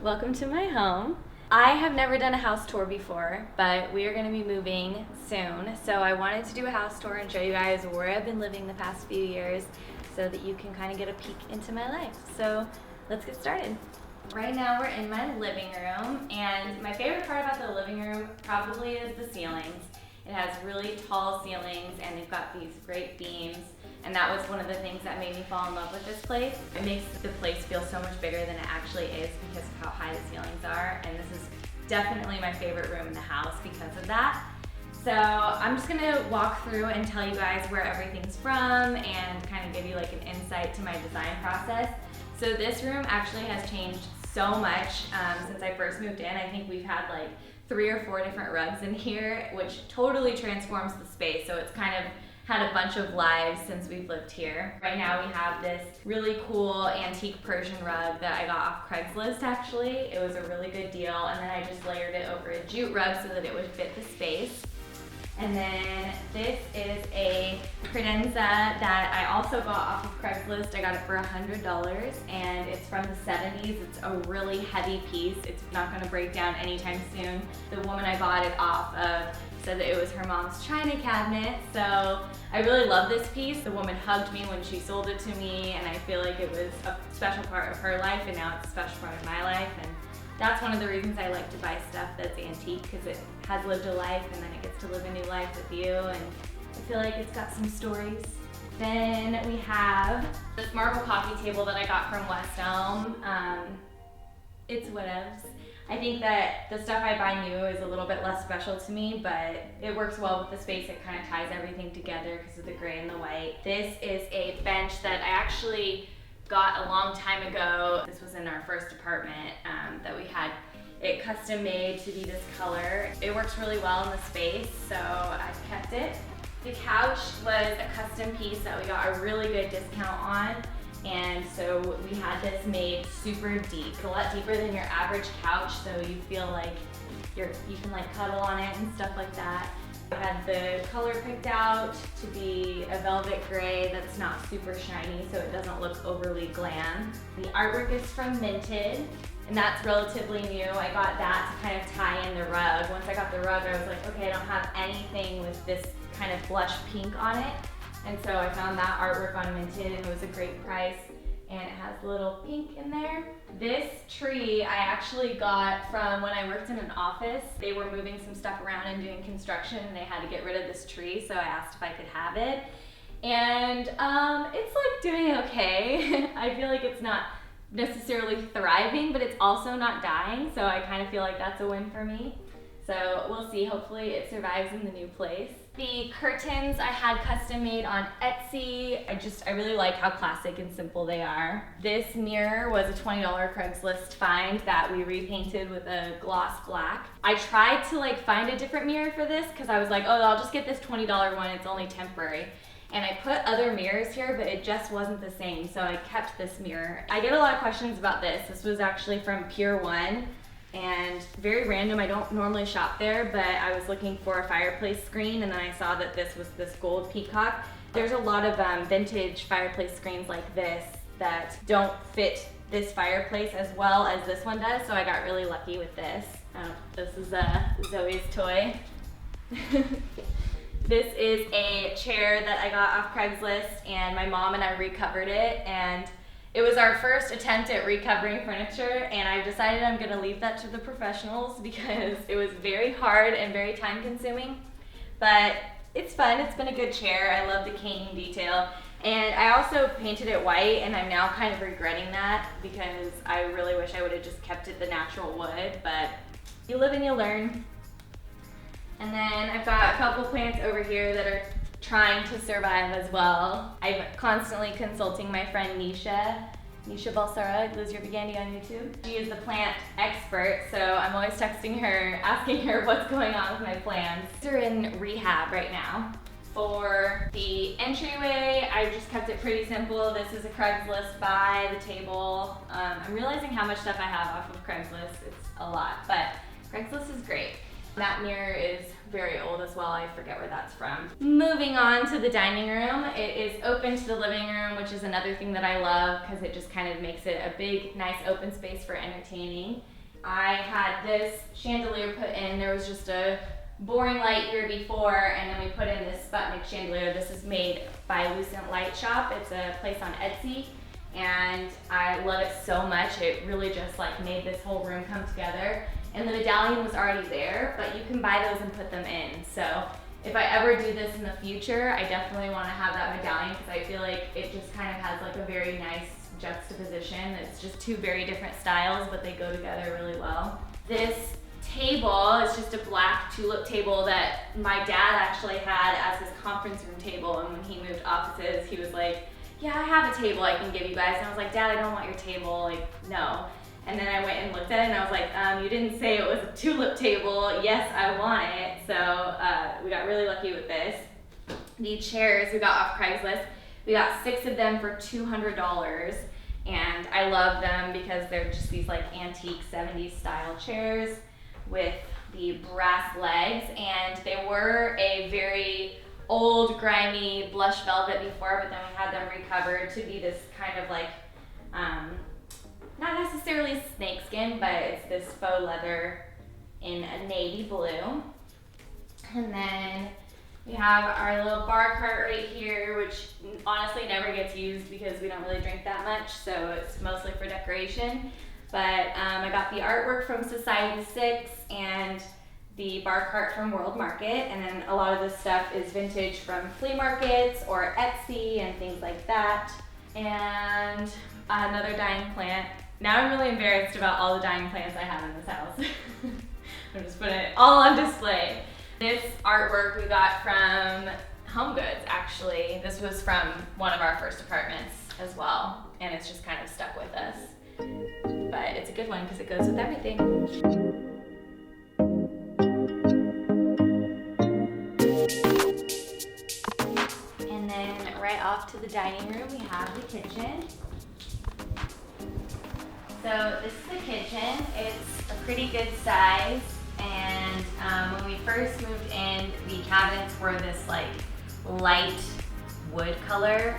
welcome to my home. I have never done a house tour before, but we are going to be moving soon, so I wanted to do a house tour and show you guys where I've been living the past few years so that you can kind of get a peek into my life. So let's get started. Right now we're in my living room, and my favorite part about the living room probably is the ceilings. It has really tall ceilings and they've got these great beams, and that was one of the things that made me fall in love with this place. It makes the place feel so much bigger than it actually is because of how high the ceilings are, and this is definitely my favorite room in the house because of that. So I'm just gonna walk through and tell you guys where everything's from and kind of give you like an insight to my design process. So this room actually has changed so much since I first moved in. I think we've had like 3 or 4 different rugs in here, which totally transforms the space. So it's kind of had a bunch of lives since we've lived here. Right now we have this really cool antique Persian rug that I got off Craigslist actually. It was a really good deal, and then I just layered it over a jute rug so that it would fit the space. And then this is a credenza that I also got off of Craigslist. I got it for $100 and it's from the 70s. It's a really heavy piece. It's not gonna break down anytime soon. The woman I bought it off of said that it was her mom's china cabinet, so I really love this piece. The woman hugged me when she sold it to me, and I feel like it was a special part of her life, and now it's a special part of my life. And that's one of the reasons I like to buy stuff that's antique, because it has lived a life and then it gets to live a new life with you, and I feel like it's got some stories. Then we have this marble coffee table that I got from West Elm. It's whatevs. I think that the stuff I buy new is a little bit less special to me, but it works well with the space. It kind of ties everything together because of the gray and the white. This is a bench that I actually got a long time ago. This was in our first apartment that we had it custom made to be this color. It works really well in the space, so I've kept it. The couch was a custom piece that we got a really good discount on, and so we had this made super deep. It's a lot deeper than your average couch, so you feel like you can like cuddle on it and stuff like that. I had the color picked out to be a velvet gray that's not super shiny, so it doesn't look overly glam. The artwork is from Minted, and that's relatively new. I got that to kind of tie in the rug. Once I got the rug, I was like, okay, I don't have anything with this kind of blush pink on it. And so I found that artwork on Minted, and it was a great price, and it has a little pink in there. This tree I actually got from when I worked in an office. They were moving some stuff around and doing construction, and they had to get rid of this tree, so I asked if I could have it. And it's like doing okay. I feel like it's not necessarily thriving, but it's also not dying, so I kind of feel like that's a win for me. So we'll see, hopefully it survives in the new place. The curtains I had custom made on Etsy. I really like how classic and simple they are. This mirror was a $20 Craigslist find that we repainted with a gloss black. I tried to like find a different mirror for this because I was like, oh, I'll just get this $20 one, it's only temporary. And I put other mirrors here, but it just wasn't the same, so I kept this mirror. I get a lot of questions about this. This was actually from Pier 1. And very random, I don't normally shop there, but I was looking for a fireplace screen, and then I saw that this was this gold peacock. There's a lot of vintage fireplace screens like this that don't fit this fireplace as well as this one does, so I got really lucky with this. This is Zoe's toy. This is a chair that I got off Craigslist, and my mom and I recovered it, and it was our first attempt at recovering furniture, and I've decided I'm gonna leave that to the professionals because it was very hard and very time consuming, but it's fun. It's been a good chair. I love the caning detail, and I also painted it white, and I'm now kind of regretting that because I really wish I would have just kept it the natural wood, but you live and you learn. And then I've got a couple plants over here that are trying to survive as well. I'm constantly consulting my friend Nisha Balsara, Liz Your Bagandi on YouTube. She is the plant expert, so I'm always texting her, asking her what's going on with my plants. They're in rehab right now. For the entryway, I just kept it pretty simple. This is a Craigslist buy, the table. I'm realizing how much stuff I have off of Craigslist. It's a lot, but Craigslist is great. That mirror is very old as well. I forget where that's from. Moving on to the dining room. It is open to the living room, which is another thing that I love because it just kind of makes it a big, nice open space for entertaining. I had this chandelier put in. There was just a boring light here before, and then we put in this Sputnik chandelier. This is made by Lucent Light Shop. It's a place on Etsy, and I love it so much. It really just like made this whole room come together. And the medallion was already there, but you can buy those and put them in. So if I ever do this in the future, I definitely want to have that medallion because I feel like it just kind of has like a very nice juxtaposition. It's just two very different styles, but they go together really well. This table is just a black tulip table that my dad actually had as his conference room table, and when he moved offices, he was like, yeah, I have a table I can give you guys. And I was like, Dad, I don't want your table, like, no. And then I went and looked at it and I was like, you didn't say it was a tulip table. Yes, I want it. So we got really lucky with this. The chairs we got off Craigslist. We got 6 of them for $200. And I love them because they're just these like antique 70s style chairs with the brass legs. And they were a very old, grimy blush velvet before, but then we had them recovered to be this kind of like, not necessarily snakeskin, but it's this faux leather in a navy blue. And then we have our little bar cart right here, which honestly never gets used because we don't really drink that much, so it's mostly for decoration. But I got the artwork from Society 6 and the bar cart from World Market, and then a lot of this stuff is vintage from flea markets or Etsy and things like that. And another dying plant. Now I'm really embarrassed about all the dying plants I have in this house. I'm just putting it all on display. This artwork we got from Home Goods, actually. This was from one of our first apartments as well, and it's just kind of stuck with us. But it's a good one because it goes with everything. And then right off to the dining room, we have the kitchen. So this is the kitchen. It's a pretty good size, and when we first moved in, the cabinets were this like light wood color.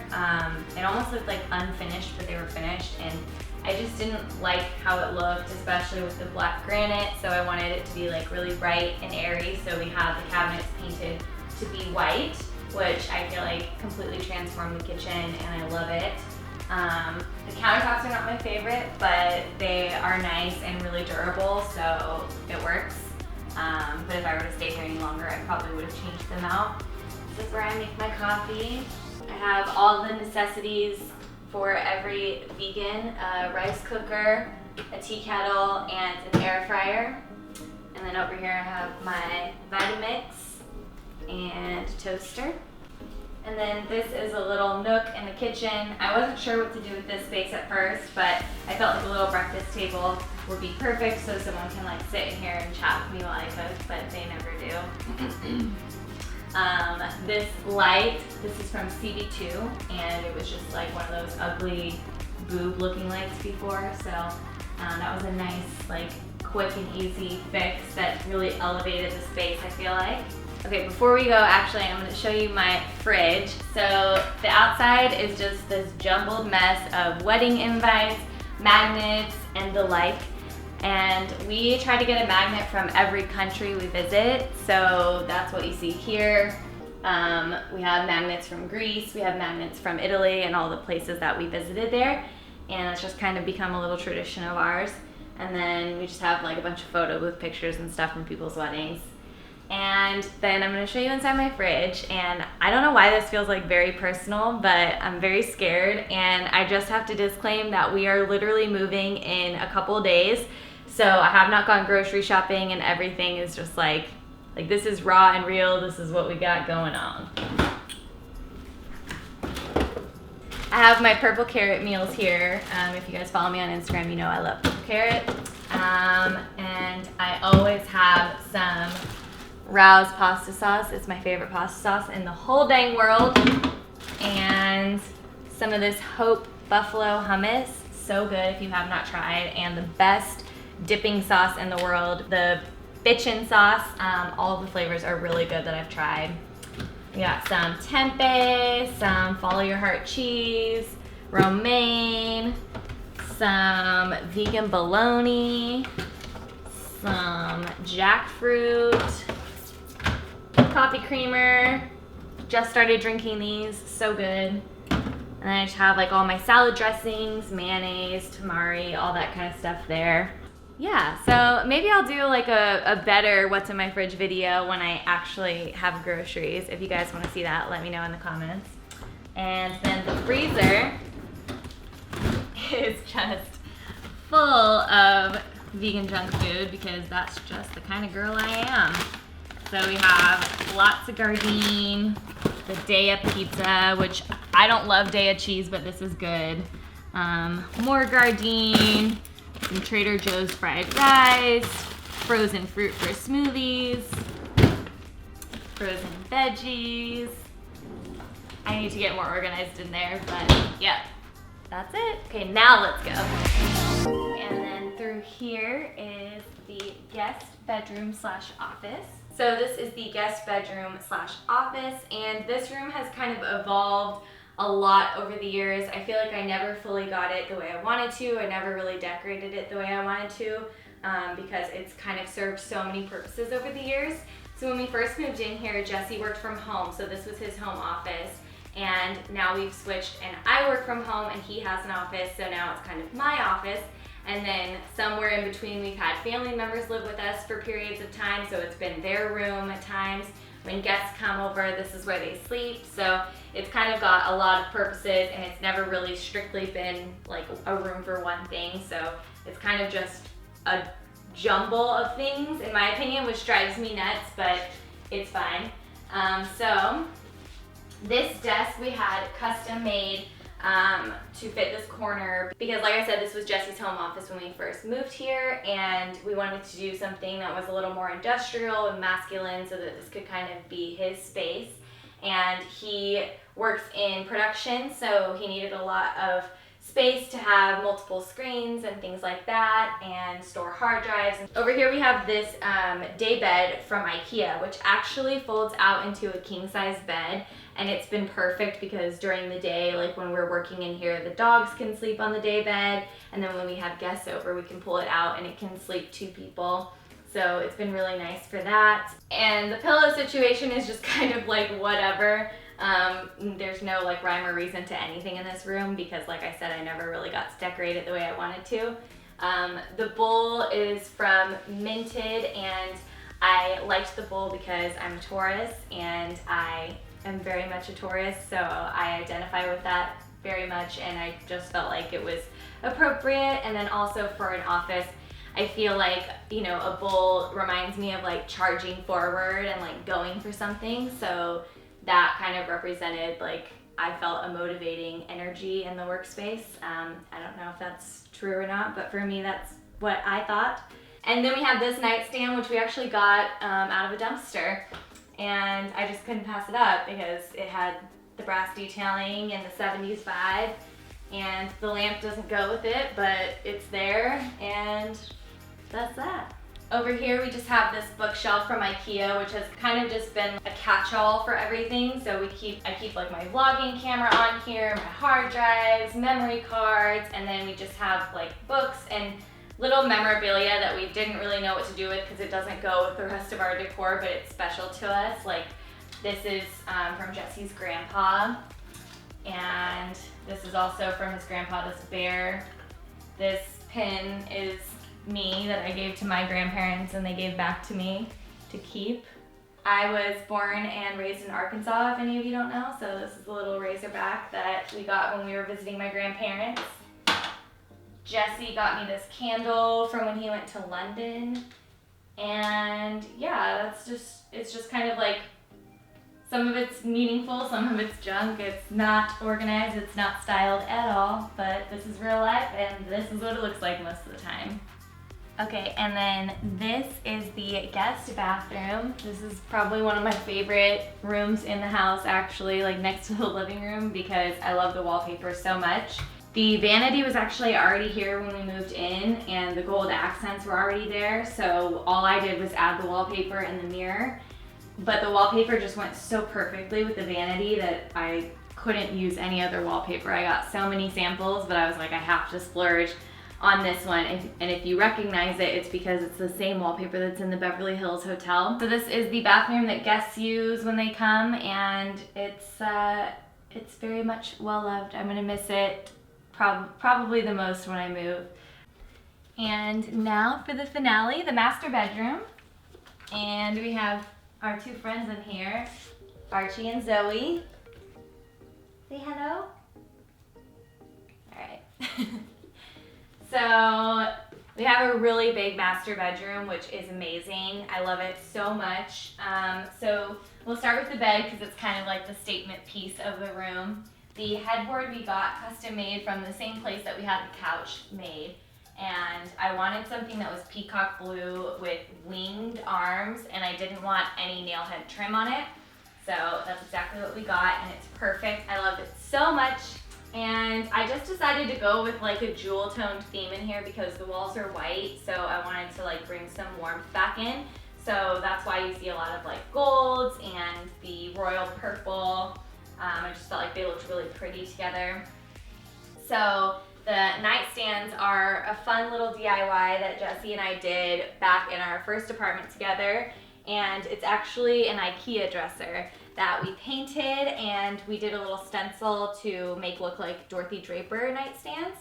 It almost looked like unfinished, but they were finished, and I just didn't like how it looked, especially with the black granite, so I wanted it to be like really bright and airy, so we have the cabinets painted to be white, which I feel like completely transformed the kitchen, and I love it. The countertops are not my favorite, but they are nice and really durable, so it works. But if I were to stay here any longer, I probably would have changed them out. This is where I make my coffee. I have all the necessities for every vegan: a rice cooker, a tea kettle, and an air fryer. And then over here I have my Vitamix and toaster. And then this is a little nook in the kitchen. I wasn't sure what to do with this space at first, but I felt like a little breakfast table would be perfect so someone can like sit in here and chat with me while I cook, but they never do. This light, this is from CB2, and it was just like one of those ugly boob looking lights before, so that was a nice, like, quick and easy fix that really elevated the space, I feel like. Okay, before we go, actually, I'm gonna show you my fridge. So the outside is just this jumbled mess of wedding invites, magnets, and the like. And we try to get a magnet from every country we visit, so that's what you see here. We have magnets from Greece, we have magnets from Italy, and all the places that we visited there. And it's just kind of become a little tradition of ours. And then we just have like a bunch of photos with pictures and stuff from people's weddings. And then I'm gonna show you inside my fridge, and I don't know why this feels like very personal, but I'm very scared, and I just have to disclaim that we are literally moving in a couple of days, so I have not gone grocery shopping, and everything is just like this is raw and real. This is what we got going on. I have my purple carrot meals here. If you guys follow me on Instagram, you know I love purple carrot. And I always have some Rao's pasta sauce. It's my favorite pasta sauce in the whole dang world. And some of this Hope buffalo hummus. So good if you have not tried. And the best dipping sauce in the world, the bitchin' sauce. All of the flavors are really good that I've tried. We got some tempeh, some follow your heart cheese, romaine, some vegan bologna, some jackfruit, coffee creamer. Just started drinking these, so good. And then I just have like all my salad dressings, mayonnaise, tamari, all that kind of stuff there. Yeah, so maybe I'll do like a better what's in my fridge video when I actually have groceries. If you guys want to see that, let me know in the comments. And then the freezer is just full of vegan junk food because that's just the kind of girl I am. So we have lots of Gardein, the Daya pizza, which I don't love Daya cheese, but this is good. More Gardein, some Trader Joe's fried rice, frozen fruit for smoothies, frozen veggies. I need to get more organized in there, but yeah, that's it. Okay, now let's go. And then through here is the guest bedroom slash office. So this is the guest bedroom slash office, and this room has kind of evolved a lot over the years. I feel like I never fully got it the way I wanted to. I never really decorated it the way I wanted to because it's kind of served so many purposes over the years. So when we first moved in here, Jesse worked from home, so this was his home office. And now we've switched and I work from home and he has an office, so now it's kind of my office. And then somewhere in between we've had family members live with us for periods of time, so it's been their room at times. When guests come over, this is where they sleep. So it's kind of got a lot of purposes and it's never really strictly been like a room for one thing. So it's kind of just a jumble of things in my opinion, which drives me nuts, but it's fine. So this desk we had custom made to fit this corner because like I said, this was Jesse's home office when we first moved here, and we wanted to do something that was a little more industrial and masculine so that this could kind of be his space. And he works in production, so he needed a lot of space to have multiple screens and things like that and store hard drives. Over here we have this day bed from IKEA, which actually folds out into a king size bed, and it's been perfect because during the day, like when we're working in here, the dogs can sleep on the day bed, and then when we have guests over we can pull it out and it can sleep 2 people. So it's been really nice for that. And the pillow situation is just kind of like whatever. There's no like rhyme or reason to anything in this room because like I said, I never really got to decorate it the way I wanted to. The bowl is from Minted, and I liked the bowl because I'm a Taurus and I am very much a Taurus, so I identify with that very much, and I just felt like it was appropriate. And then also for an office, I feel like, you know, a bowl reminds me of like charging forward and like going for something, so that kind of represented, like, I felt a motivating energy in the workspace. I don't know if that's true or not, but for me that's what I thought. And then we have this nightstand, which we actually got out of a dumpster, and I just couldn't pass it up because it had the brass detailing and the 70s vibe, and the lamp doesn't go with it, but it's there, and that's that. Over here we just have this bookshelf from IKEA, which has kind of just been a catch-all for everything. So I keep like my vlogging camera on here, my hard drives, memory cards, and then we just have like books and little memorabilia that we didn't really know what to do with because it doesn't go with the rest of our decor, but it's special to us. Like this is from Jesse's grandpa, and this is also from his grandpa, this bear. This pin is me that I gave to my grandparents and they gave back to me to keep. I was born and raised in Arkansas, if any of you don't know, so this is a little razorback that we got when we were visiting my grandparents. Jesse got me this candle from when he went to London, and yeah, it's just kind of like, some of it's meaningful, some of it's junk, it's not organized, it's not styled at all, but this is real life and this is what it looks like most of the time. Okay, and then this is the guest bathroom. This is probably one of my favorite rooms in the house, actually, like next to the living room, because I love the wallpaper so much. The vanity was actually already here when we moved in, and the gold accents were already there, so all I did was add the wallpaper and the mirror. But the wallpaper just went so perfectly with the vanity that I couldn't use any other wallpaper. I got so many samples, but I was like, I have to splurge on this one, and if you recognize it, it's because it's the same wallpaper that's in the Beverly Hills Hotel. So this is the bathroom that guests use when they come, and it's very much well loved. I'm gonna miss it probably the most when I move. And now for the finale, the master bedroom. And we have our two friends in here, Archie and Zoe. Say hello. All right. So we have a really big master bedroom, which is amazing. I love it so much. So we'll start with the bed because it's kind of like the statement piece of the room. The headboard we got custom made from the same place that we had the couch made. And I wanted something that was peacock blue with winged arms, and I didn't want any nail head trim on it. So that's exactly what we got, and it's perfect. I love it so much. And I just decided to go with like a jewel toned theme in here because the walls are white, so I wanted to like bring some warmth back in. So that's why you see a lot of like golds and the royal purple. I just felt like they looked really pretty together. So the nightstands are a fun little DIY that Jesse and I did back in our first apartment together. And it's actually an IKEA dresser that we painted, and we did a little stencil to make look like Dorothy Draper nightstands,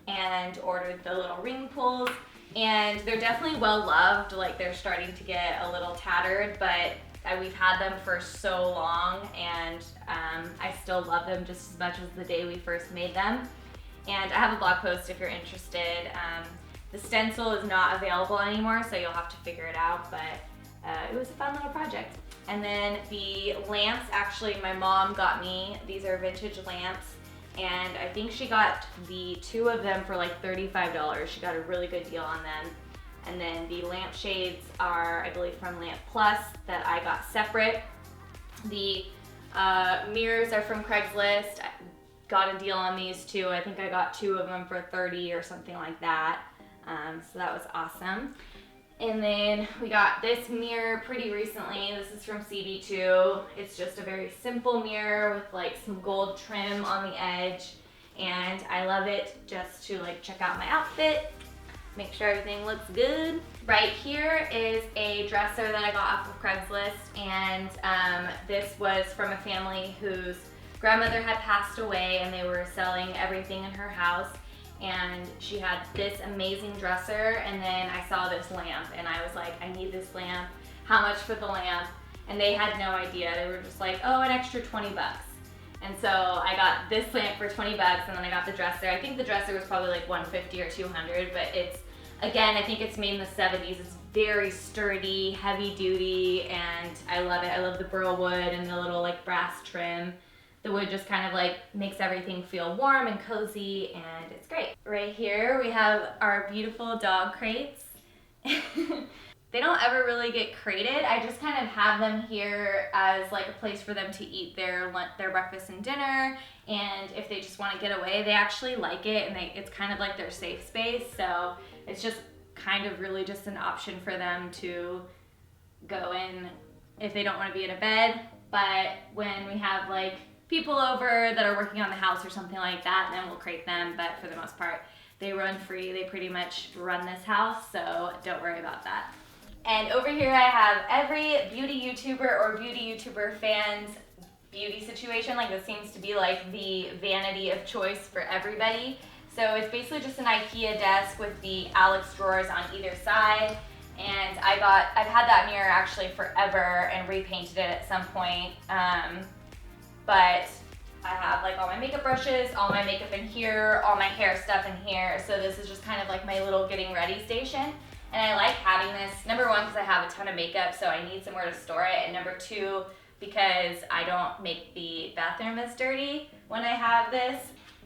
and ordered the little ring pulls. And they're definitely well loved, like they're starting to get a little tattered, but we've had them for so long, and I still love them just as much as the day we first made them. And I have a blog post if you're interested. The stencil is not available anymore, so you'll have to figure it out, but it was a fun little project. And then the lamps, actually my mom got me, these are vintage lamps, and I think she got the two of them for like $35. She got a really good deal on them. And then the lampshades are, I believe, from Lamp Plus that I got separate. The mirrors are from Craigslist. I got a deal on these too. I think I got two of them for $30 or something like that. So that was awesome. And then we got this mirror pretty recently. This is from CB2. It's just a very simple mirror with like some gold trim on the edge. And I love it just to like check out my outfit, make sure everything looks good. Right here is a dresser that I got off of Craigslist. And this was from a family whose grandmother had passed away, and they were selling everything in her house. And she had this amazing dresser, and then I saw this lamp, and I was like, I need this lamp. How much for the lamp? And they had no idea. They were just like, oh, an extra 20 bucks. And so I got this lamp for 20 bucks, and then I got the dresser. I think the dresser was probably like 150 or 200, but it's, again, I think it's made in the 70s. It's very sturdy, heavy duty, and I love it. I love the burl wood and the little like brass trim. The wood just kind of like makes everything feel warm and cozy, and it's great. Right here we have our beautiful dog crates. They don't ever really get crated. I just kind of have them here as like a place for them to eat their breakfast and dinner, and if they just want to get away, they actually like it, and it's kind of like their safe space. So it's just kind of really just an option for them to go in if they don't want to be in a bed. But when we have like people over that are working on the house or something like that, then we'll crate them. But for the most part, they run free. They pretty much run this house, so don't worry about that. And over here I have every beauty YouTuber or beauty YouTuber fan's beauty situation. Like, this seems to be like the vanity of choice for everybody. So it's basically just an IKEA desk with the Alex drawers on either side. And I've had that mirror actually forever and repainted it at some point. But I have like all my makeup brushes, all my makeup in here, all my hair stuff in here. So this is just kind of like my little getting ready station. And I like having this, number one, because I have a ton of makeup, so I need somewhere to store it. And number two, because I don't make the bathroom as dirty when I have this.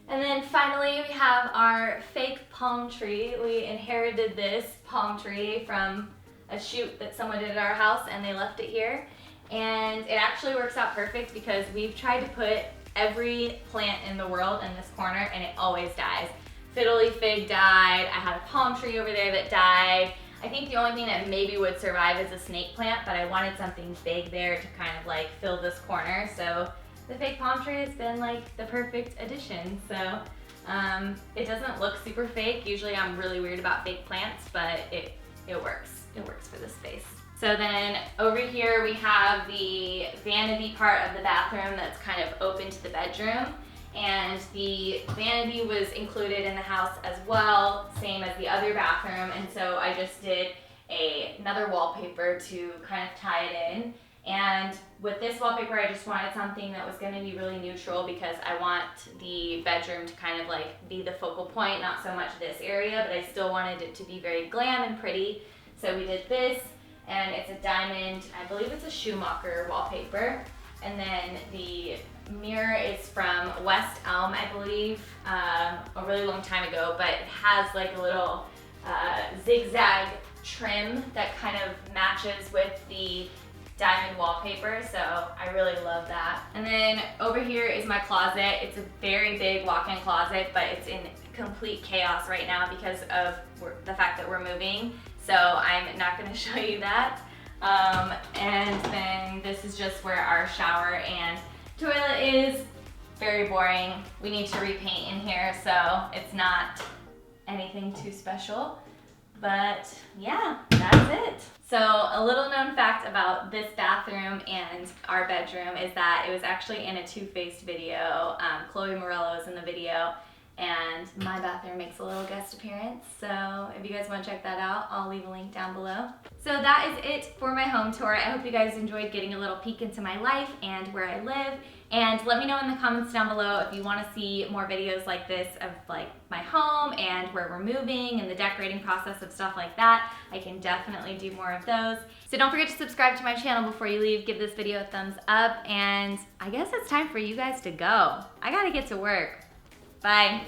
And then finally we have our fake palm tree. We inherited this palm tree from a shoot that someone did at our house, and they left it here. And it actually works out perfect because we've tried to put every plant in the world in this corner, and it always dies. Fiddly fig died. I had a palm tree over there that died. I think the only thing that maybe would survive is a snake plant, but I wanted something big there to kind of like fill this corner. So the fake palm tree has been like the perfect addition. So It doesn't look super fake. Usually I'm really weird about fake plants, but it works. It works for this space. So then over here we have the vanity part of the bathroom that's kind of open to the bedroom. And the vanity was included in the house as well, same as the other bathroom. And so I just did another wallpaper to kind of tie it in. And with this wallpaper, I just wanted something that was going to be really neutral because I want the bedroom to kind of like be the focal point, not so much this area, but I still wanted it to be very glam and pretty. So we did this, and it's a diamond, I believe it's a Schumacher wallpaper. And then the mirror is from West Elm, I believe, a really long time ago, but it has like a little zigzag trim that kind of matches with the diamond wallpaper, so I really love that. And then over here is my closet. It's a very big walk-in closet, but it's in complete chaos right now because of the fact that we're moving, so I'm not going to show you that. And then this is just where our shower and toilet is. Very boring. We need to repaint in here, so it's not anything too special. But yeah, that's it. So a little known fact about this bathroom and our bedroom is that it was actually in a Too Faced video. Chloe Morello is in the video, and my bathroom makes a little guest appearance. So if you guys want to check that out, I'll leave a link down below. So that is it for my home tour. I hope you guys enjoyed getting a little peek into my life and where I live. And let me know in the comments down below if you want to see more videos like this of like my home and where we're moving and the decorating process of stuff like that. I can definitely do more of those. So don't forget to subscribe to my channel before you leave. Give this video a thumbs up, and I guess it's time for you guys to go. I gotta get to work. Bye.